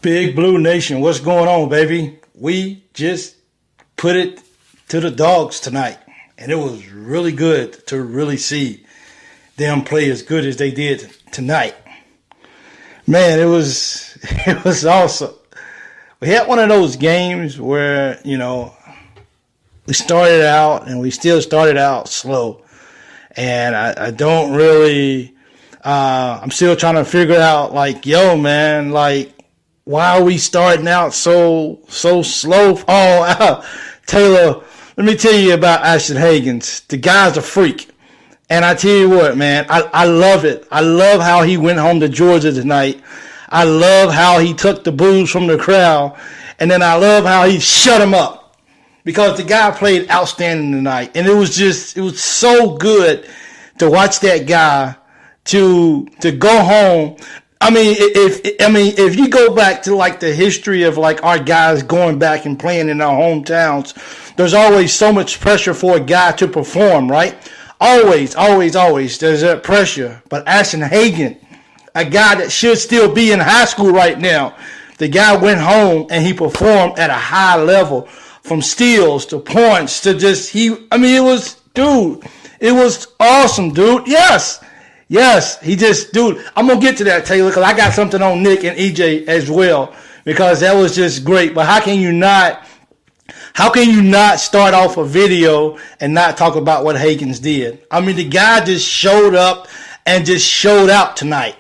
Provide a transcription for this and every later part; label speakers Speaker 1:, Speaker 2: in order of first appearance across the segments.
Speaker 1: Big Blue Nation, what's going on, baby? We just put it to the Dawgs tonight, and it was really good to really see them play as good as they did tonight. Man, it was awesome. We had one of those games where, we started out and we still started out slow. And I don't really, I'm still trying to figure out, why are we starting out so slow? Taylor, let me tell you about Ashton Hagans. The guy's a freak. And I tell you what, man, I love it. I love how he went home to Georgia tonight. I love how he took the boos from the crowd. And then I love how he shut him up. Because the guy played outstanding tonight. And it was so good to watch that guy to go home. If you go back to the history of our guys going back and playing in our hometowns, there's always so much pressure for a guy to perform, right? Always there's that pressure. But Ashton Hagans, a guy that should still be in high school right now, the guy went home and he performed at a high level, from steals to points to it was awesome, dude. Yes, I'm going to get to that, Taylor, because I got something on Nick and EJ as well, because that was just great. But how can you not start off a video and not talk about what Hagans did? The guy just showed up and just showed out tonight.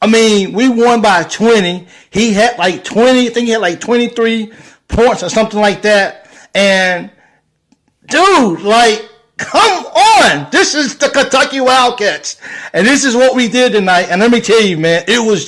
Speaker 1: We won by 20. He had 20, I think he had 23 points or something like that. And, dude, come on. This is the Kentucky Wildcats. And this is what we did tonight. And let me tell you, man, it was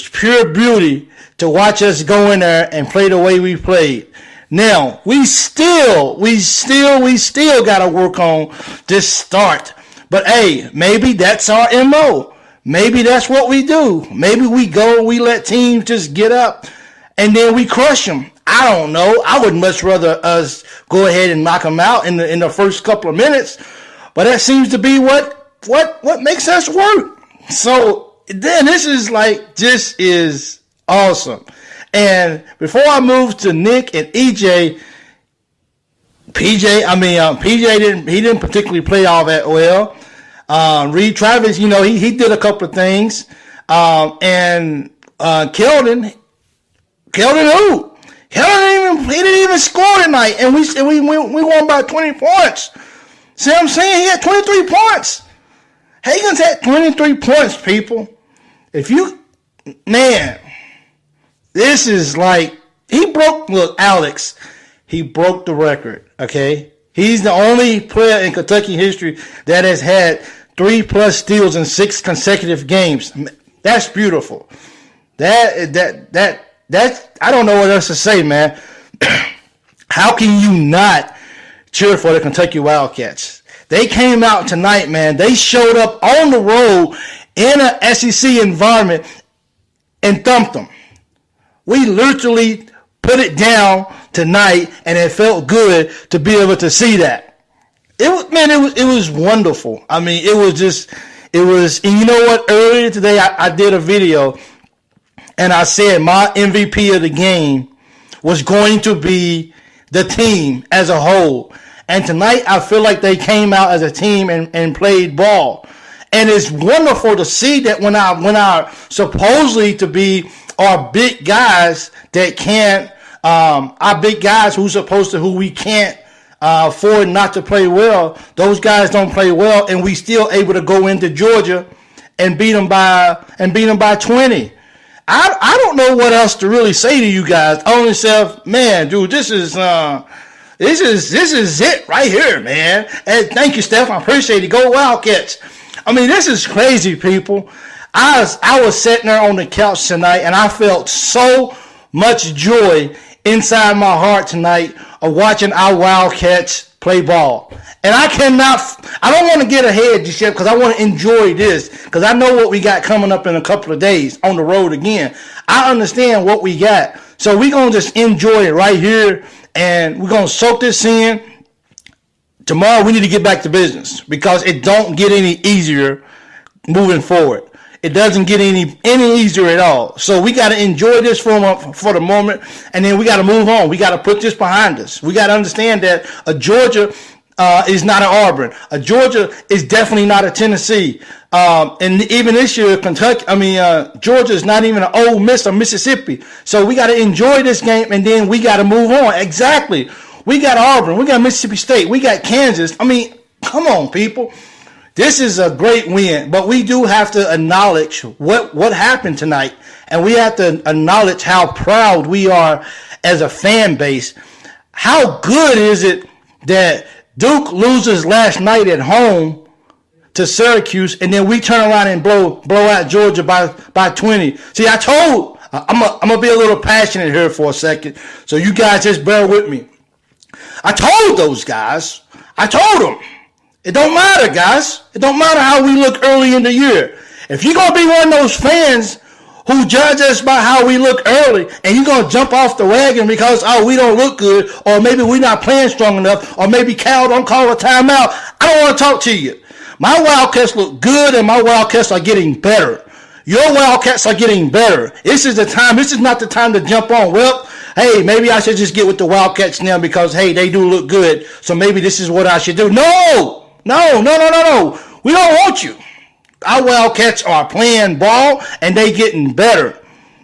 Speaker 1: pure beauty to watch us go in there and play the way we played. Now, we still got to work on this start. But, hey, maybe that's our MO. Maybe that's what we do. Maybe we go, we let teams just get up, and then we crush them. I don't know. I would much rather us go ahead and knock them out in the first couple of minutes. But that seems to be what makes us work. So then this is awesome. And before I move to Nick and EJ, PJ didn't particularly play all that well. Reed Travis, he did a couple of things. And Keldon who? He didn't even score tonight, and we won by 20 points. See what I'm saying? He had 23 points. Hagans had 23 points, people. This is Alex, he broke the record, okay? He's the only player in Kentucky history that has had 3+ steals in 6 consecutive games. That's beautiful. That's, I don't know what else to say, man. How can you not cheer for the Kentucky Wildcats? They came out tonight, man. They showed up on the road in an SEC environment and thumped them. We literally put it down tonight, and it felt good to be able to see that. It was wonderful. And you know what? Earlier today, I did a video. And I said my MVP of the game was going to be the team as a whole. And tonight I feel like they came out as a team and played ball. And it's wonderful to see that when our supposedly to be our big guys that can't, our big guys who we can't afford not to play well, those guys don't play well, and we still able to go into Georgia and beat them by 20. I don't know what else to really say to you guys. Only self, man, dude, this is it right here, man. And thank you, Steph. I appreciate it. Go Wildcats. This is crazy, people. I was sitting there on the couch tonight, and I felt so much joy inside my heart tonight of watching our Wildcats play ball. And I don't want to get ahead just yet because I want to enjoy this, because I know what we got coming up in a couple of days on the road again. I understand what we got. So we're going to just enjoy it right here, and we're going to soak this in. Tomorrow we need to get back to business because it don't get any easier moving forward. it doesn't get any easier at all. So we got to enjoy this for the moment, and then we got to move on. We got to put this behind us. We got to understand that a Georgia is not an Auburn. A Georgia is definitely not a Tennessee. And even this year, Georgia is not even an Ole Miss or Mississippi. So we got to enjoy this game, and then we got to move on. Exactly. We got Auburn. We got Mississippi State. We got Kansas. I mean, come on, people. This is a great win, but we do have to acknowledge what happened tonight, and we have to acknowledge how proud we are as a fan base. How good is it that Duke loses last night at home to Syracuse, and then we turn around and blow out Georgia by 20. See, I'm gonna be a little passionate here for a second, so you guys just bear with me. I told those guys. I told them. It don't matter, guys. It don't matter how we look early in the year. If you're going to be one of those fans who judge us by how we look early, and you're going to jump off the wagon because, we don't look good, or maybe we're not playing strong enough, or maybe Cal don't call a timeout, I don't want to talk to you. My Wildcats look good, and my Wildcats are getting better. Your Wildcats are getting better. This is the time. This is not the time to jump on. Well, hey, maybe I should just get with the Wildcats now because, hey, they do look good, so maybe this is what I should do. No. We don't want you. Our Wildcats are playing ball, and they getting better.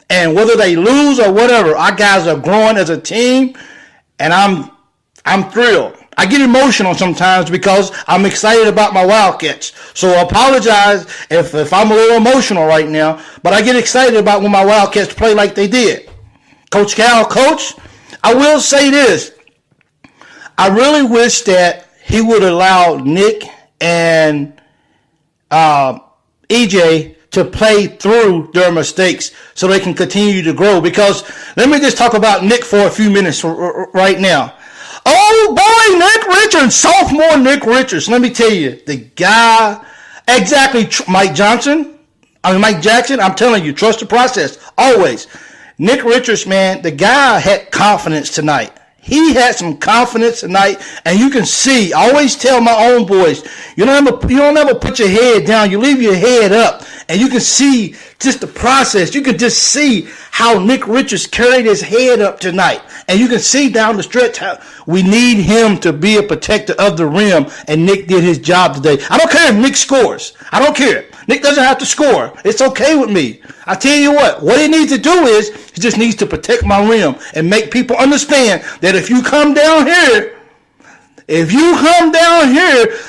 Speaker 1: And whether they lose or whatever, our guys are growing as a team, and I'm thrilled. I get emotional sometimes because I'm excited about my Wildcats. So I apologize if I'm a little emotional right now, but I get excited about when my Wildcats play like they did. Coach Cal, I will say this. I really wish that he would allow Nick and EJ to play through their mistakes so they can continue to grow. Because let me just talk about Nick for a few minutes right now. Oh, boy, Nick Richards, sophomore Nick Richards. Let me tell you, the guy, exactly, Mike Jackson, I'm telling you, trust the process, always. Nick Richards, man, the guy had confidence tonight. He had some confidence tonight, and you can see. I always tell my own boys, you don't ever put your head down. You leave your head up, and you can see just the process. You can just see how Nick Richards carried his head up tonight, and you can see down the stretch how we need him to be a protector of the rim, and Nick did his job today. I don't care if Nick scores. I don't care. Nick doesn't have to score. It's okay with me. I tell you what he needs to do is he just needs to protect my rim and make people understand that if you come down here,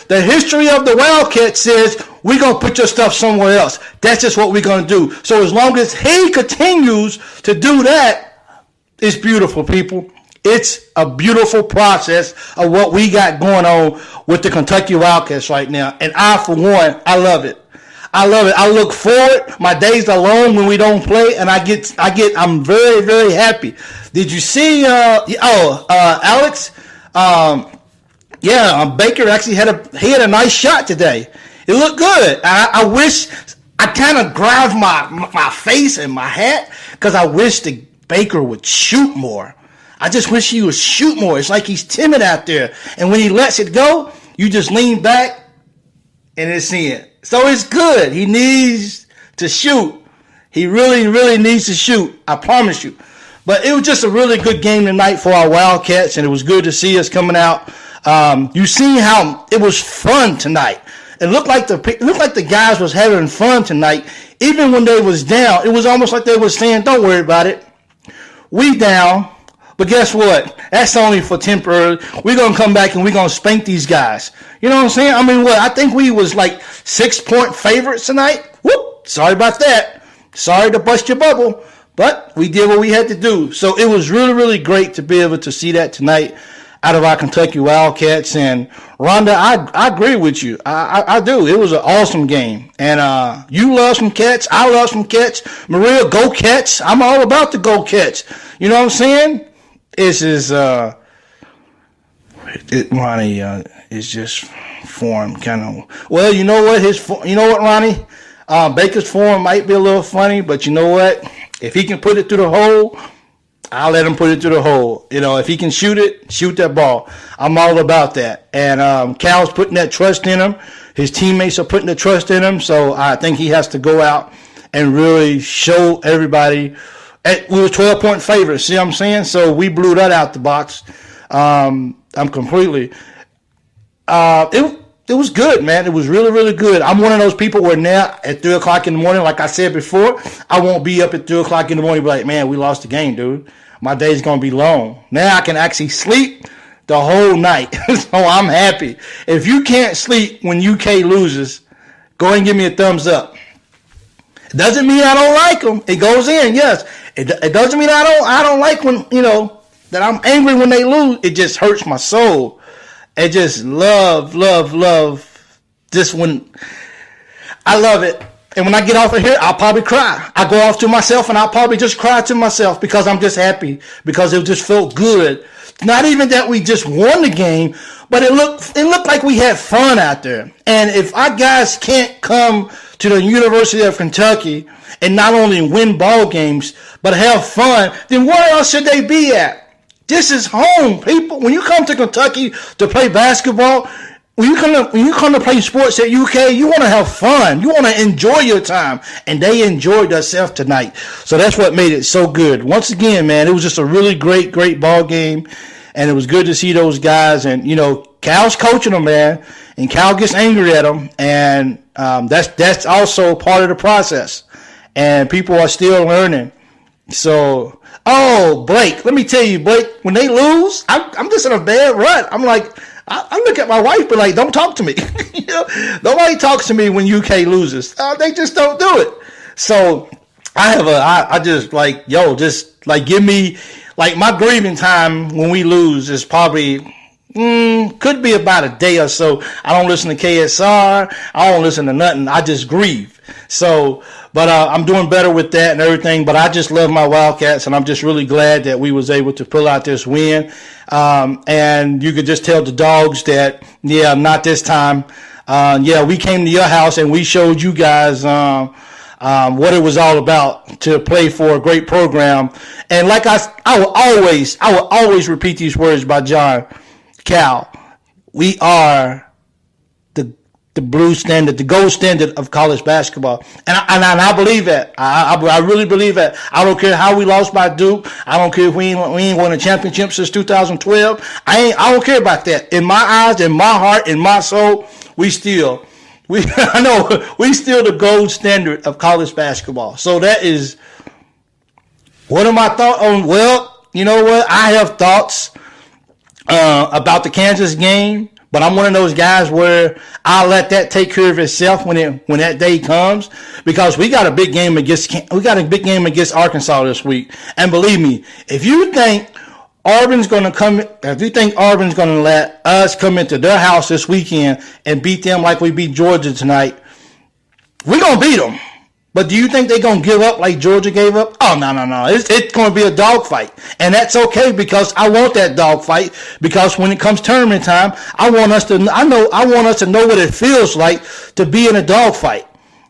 Speaker 1: the history of the Wildcats says we're going to put your stuff somewhere else. That's just what we're going to do. So as long as he continues to do that, it's beautiful, people. It's a beautiful process of what we got going on with the Kentucky Wildcats right now. And for one, I love it. I look forward. My days are long when we don't play, and I'm very, very happy. Did you see, Alex? Baker actually had a nice shot today. It looked good. I wish I kind of grabbed my face and my hat because I wish the Baker would shoot more. I just wish he would shoot more. It's like he's timid out there. And when he lets it go, you just lean back and it's in. So it's good. He needs to shoot. He really, really needs to shoot. I promise you. But it was just a really good game tonight for our Wildcats, and it was good to see us coming out. You see how it was fun tonight. It looked like the guys was having fun tonight. Even when they was down, it was almost like they was saying, don't worry about it. We down. But guess what? That's only for temporary. We're going to come back and we're going to spank these guys. You know what I'm saying? I think we was like 6-point favorites tonight. Whoop. Sorry about that. Sorry to bust your bubble. But we did what we had to do. So it was really, really great to be able to see that tonight out of our Kentucky Wildcats. And Rhonda, I agree with you. I do. It was an awesome game. And you love some Cats. I love some Cats. Maria, go Cats. I'm all about the go Cats. You know what I'm saying? This is Ronnie is just form kind of. Well, you know what, Ronnie? Baker's form might be a little funny, but you know what? If he can put it through the hole, I'll let him put it through the hole. You know, if he can shoot that ball. I'm all about that. And Cal's putting that trust in him. His teammates are putting the trust in him, so I think he has to go out and really show everybody. We were 12-point favorites, see what I'm saying? So we blew that out the box. I'm completely. It was good, man. It was really, really good. I'm one of those people where now at 3 o'clock in the morning, like I said before, I won't be up at 3 o'clock in the morning and be like, man, we lost the game, dude. My day's going to be long. Now I can actually sleep the whole night. So I'm happy. If you can't sleep when UK loses, go ahead and give me a thumbs up. It doesn't mean I don't like them. It goes in, yes. It doesn't mean I don't like when, that I'm angry when they lose. It just hurts my soul. I just love this one. I love it. And when I get off of here, I'll probably cry. I go off to myself and I'll probably just cry to myself because I'm just happy because it just felt good. Not even that we just won the game, but it looked like we had fun out there. And if our guys can't come to the University of Kentucky and not only win ball games, but have fun, then where else should they be at? This is home, people. When you come to Kentucky to play basketball, when you come to play sports at UK, you want to have fun. You want to enjoy your time. And they enjoyed themselves tonight. So that's what made it so good. Once again, man, it was just a really great ball game. And it was good to see those guys. And, Cal's coaching them, man. And Cal gets angry at them. And that's also part of the process. And people are still learning. So, Blake, let me tell you, Blake, when they lose, I'm just in a bad rut. I'm like, I look at my wife, but like, don't talk to me. Nobody talks to me when UK loses. They just don't do it. So I just like, give me, like my grieving time when we lose is probably, could be about a day or so. I don't listen to KSR. I don't listen to nothing. I just grieve. So, but I'm doing better with that and everything. But I just love my Wildcats, and I'm just really glad that we was able to pull out this win. And you could just tell the Dawgs that, not this time. We came to your house and we showed you guys what it was all about to play for a great program. And like I will always repeat these words by John. Cal, we are the blue standard, the gold standard of college basketball. And I believe that. I really believe that. I don't care how we lost by Duke. I don't care if we ain't won a championship since 2012. I don't care about that. In my eyes, in my heart, in my soul, we still the gold standard of college basketball. So that is, what are my thoughts on? Well, you know what? I have thoughts about the Kansas game, but I'm one of those guys where I'll let that take care of itself when that day comes, because we got a big game against Arkansas this week. And believe me, if you think Auburn's going to let us come into their house this weekend and beat them like we beat Georgia tonight, we're going to beat them. But do you think they're going to give up like Georgia gave up? Oh, no. It's going to be a dogfight. And that's okay, because I want that dogfight, because when it comes tournament time, I want us to know what it feels like to be in a dogfight.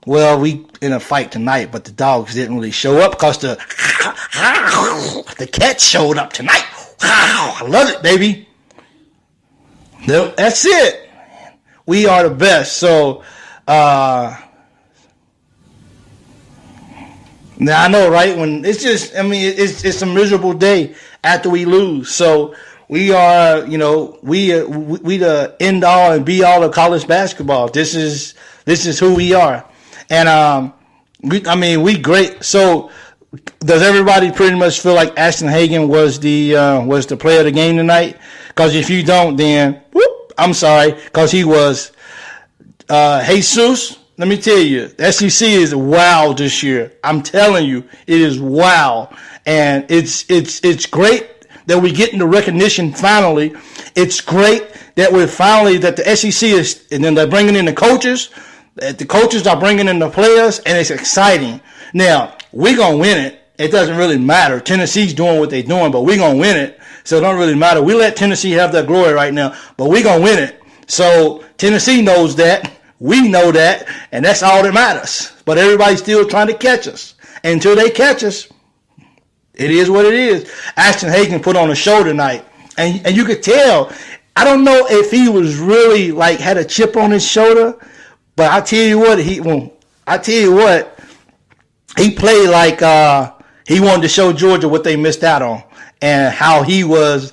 Speaker 1: Well, we in a fight tonight, but the Dogs didn't really show up because the Cats showed up tonight. I love it, baby. That's it. We are the best. So, now I know, right? When it's just, it's a miserable day after we lose. So we are, we the end all and be all of college basketball. This is who we are, and we great. So does everybody pretty much feel like Ashton Hagans was the player of the game tonight? Because if you don't, then I'm sorry, because he was. Jesus. Let me tell you, SEC is wow this year. I'm telling you, it is wow. And it's great that we're getting the recognition finally. It's great that that the SEC is, and then they're bringing in the coaches. The coaches are bringing in the players, and it's exciting. Now, we're going to win it. It doesn't really matter. Tennessee's doing what they're doing, but we're going to win it. So it don't really matter. We let Tennessee have their glory right now, but we're going to win it. So Tennessee knows that. We know that, and that's all that matters. But everybody's still trying to catch us. And until they catch us, it is what it is. Ashton Hagans put on a show tonight, and you could tell. I don't know if he was really had a chip on his shoulder, But I tell you what, he played like he wanted to show Georgia what they missed out on and how he was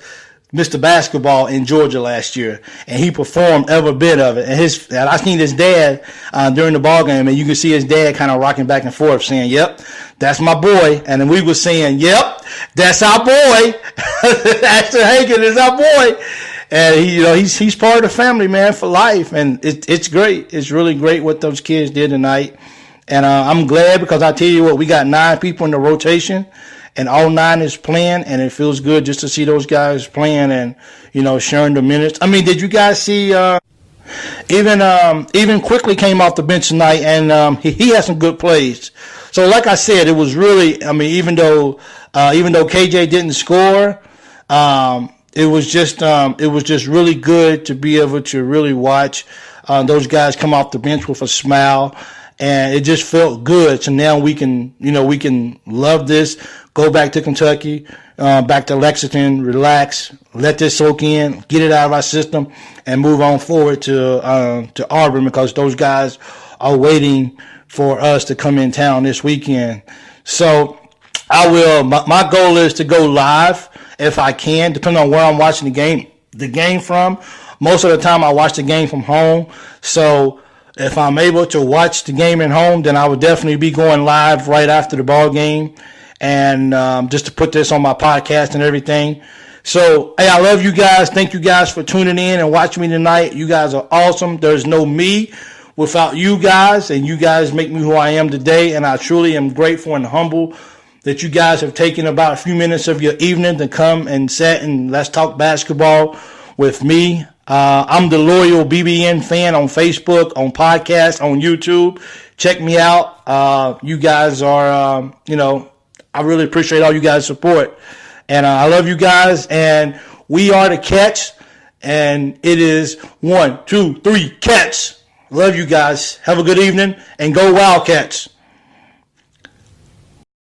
Speaker 1: Mr. Basketball in Georgia last year, and he performed every bit of it. And I seen his dad during the ball game, and you can see his dad kind of rocking back and forth, saying, "Yep, that's my boy." And then we were saying, "Yep, that's our boy. Ashton Hagans is our boy." And he's part of the family, man, for life, and it's great. It's really great what those kids did tonight, and I'm glad because I tell you what, we got 9 people in the rotation. And all 9 is playing, and it feels good just to see those guys playing and, sharing the minutes. I mean, did you guys see, even Quickly came off the bench tonight, and he had some good plays. So like I said, it was really, even though KJ didn't score, it was just really good to be able to really watch those guys come off the bench with a smile. And it just felt good. So now we can love this, go back to Kentucky, back to Lexington, relax, let this soak in, get it out of our system, and move on forward to Auburn because those guys are waiting for us to come in town this weekend. So my goal is to go live if I can, depending on where I'm watching the game from. Most of the time I watch the game from home. So if I'm able to watch the game at home, then I would definitely be going live right after the ball game, and just to put this on my podcast and everything. So, hey, I love you guys. Thank you guys for tuning in and watching me tonight. You guys are awesome. There's no me without you guys, and you guys make me who I am today, and I truly am grateful and humble that you guys have taken about a few minutes of your evening to come and sit and let's talk basketball with me. I'm the loyal BBN fan on Facebook, on podcast, on YouTube. Check me out. You guys are, I really appreciate all you guys' support. And I love you guys. And we are the Cats. And it is 1, 2, 3, Cats. Love you guys. Have a good evening. And go Wildcats.